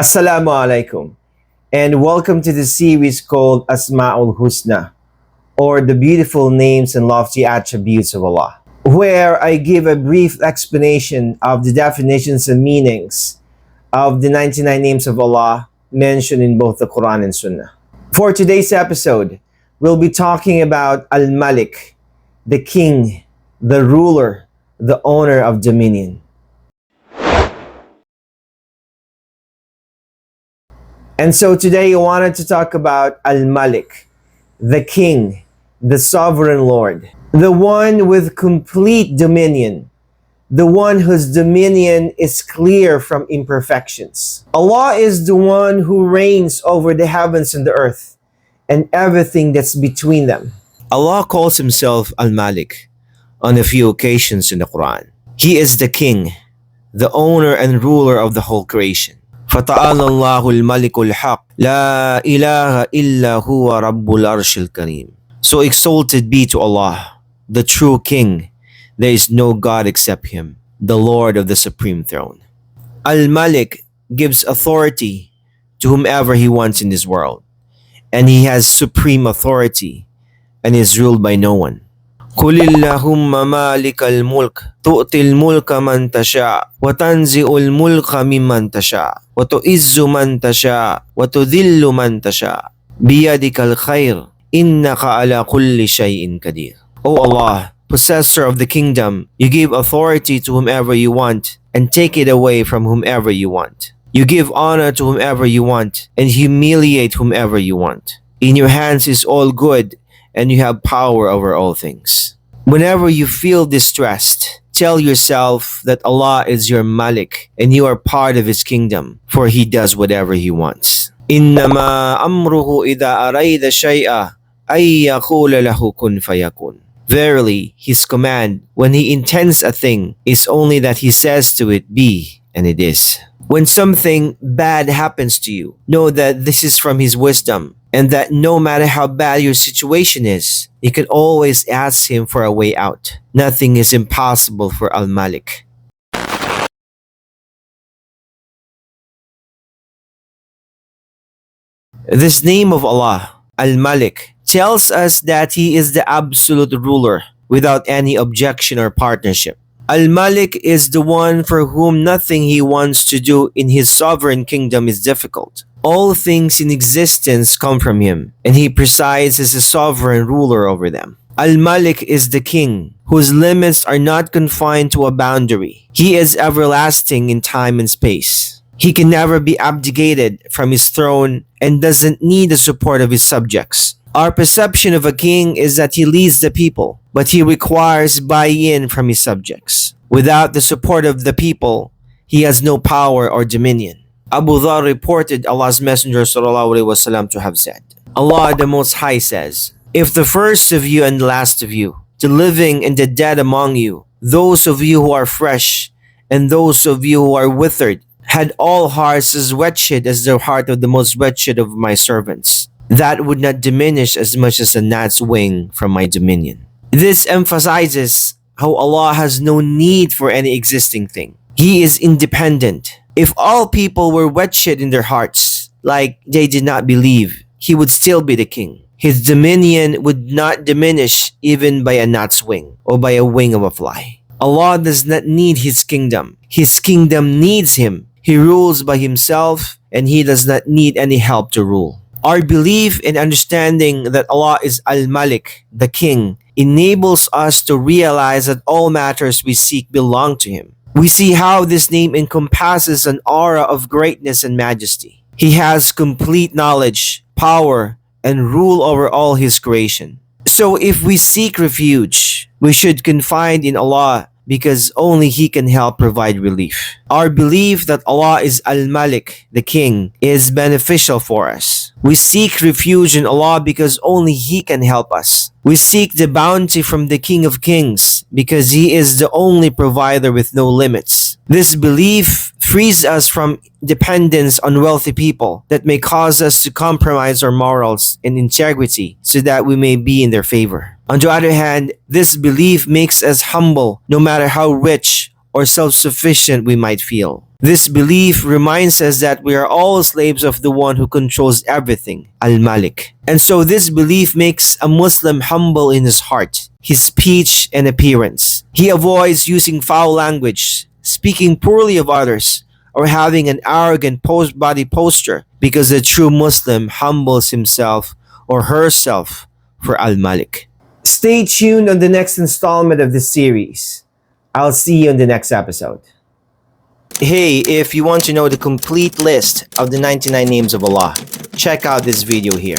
Assalamu alaikum, and welcome to the series called Asma'ul Husna, or the beautiful names and lofty attributes of Allah, where I give a brief explanation of the definitions and meanings of the 99 names of Allah mentioned in both the Quran and Sunnah. For today's episode, we'll be talking about Al-Malik, the king, the ruler, the owner of dominion. And so today I wanted to talk about Al-Malik, the king, the sovereign Lord, the one with complete dominion, the one whose dominion is clear from imperfections. Allah is the one who reigns over the heavens and the earth and everything that's between them. Allah calls himself Al-Malik on a few occasions in the Quran. He is the king, the owner and ruler of the whole creation. فَتَعَالَى اللَّهُ الْمَلِكُ الْحَقِّ لَا إِلَهَ إِلَّا هُوَ رَبُّ الْعَرْشِ الْكَرِيمِ. So exalted be to Allah, the true king. There is no God except Him, the Lord of the supreme throne. Al-Malik gives authority to whomever He wants in this world, and He has supreme authority and is ruled by no one. قل اللهم مالك الملك تؤتي الملك من تشاء وتنزع الملك ممن تشاء وتعز من تشاء وتذل من تشاء بيدك الخير إنك على كل شيء قدير. O Allah, possessor of the kingdom, you give authority to whomever you want and take it away from whomever you want. You give honor to whomever you want and humiliate whomever you want. In your hands is all good, and you have power over all things. Whenever you feel distressed, tell yourself that Allah is your Malik and you are part of His kingdom, for He does whatever He wants. إِنَّمَا أَمْرُهُ إِذَا أَرَيْدَ شَيْئًا أَن يَقُولَ لَهُ كُن فَيَكُنْ. Verily, His command, when He intends a thing, is only that He says to it, be, and it is. When something bad happens to you, know that this is from His wisdom, and that no matter how bad your situation is, you can always ask Him for a way out. Nothing is impossible for Al-Malik. This name of Allah, Al-Malik, tells us that He is the absolute ruler without any objection or partnership. Al-Malik is the one for whom nothing he wants to do in his sovereign kingdom is difficult. All things in existence come from him, and he presides as a sovereign ruler over them. Al-Malik is the king, whose limits are not confined to a boundary. He is everlasting in time and space. He can never be abdicated from his throne and doesn't need the support of his subjects. Our perception of a king is that he leads the people, but he requires buy-in from his subjects. Without the support of the people, he has no power or dominion. Abu Dhar reported Allah's Messenger ﷺ to have said, Allah the Most High says, if the first of you and the last of you, the living and the dead among you, those of you who are fresh and those of you who are withered, had all hearts as wretched as the heart of the most wretched of my servants, that would not diminish as much as a gnat's wing from my dominion. This emphasizes how Allah has no need for any existing thing. He is independent. If all people were wretched in their hearts, like they did not believe, He would still be the king. His dominion would not diminish even by a gnat's wing or by a wing of a fly. Allah does not need His kingdom. His kingdom needs Him. He rules by Himself and He does not need any help to rule. Our belief and understanding that Allah is Al-Malik, the king, enables us to realize that all matters we seek belong to Him. We see how this name encompasses an aura of greatness and majesty. He has complete knowledge, power, and rule over all His creation. So if we seek refuge, we should confide in Allah because only He can help provide relief. Our belief that Allah is Al-Malik, the king, is beneficial for us. We seek refuge in Allah because only He can help us. We seek the bounty from the King of Kings because He is the only provider with no limits. This belief frees us from dependence on wealthy people that may cause us to compromise our morals and integrity so that we may be in their favor. On the other hand, this belief makes us humble no matter how rich or self-sufficient we might feel. This belief reminds us that we are all slaves of the one who controls everything, Al-Malik. And so this belief makes a Muslim humble in his heart, his speech and appearance. He avoids using foul language, speaking poorly of others, or having an arrogant body posture, because the true Muslim humbles himself or herself for Al-Malik. Stay tuned on the next installment of this series. I'll see you in the next episode. Hey, if you want to know the complete list of the 99 names of Allah, check out this video here.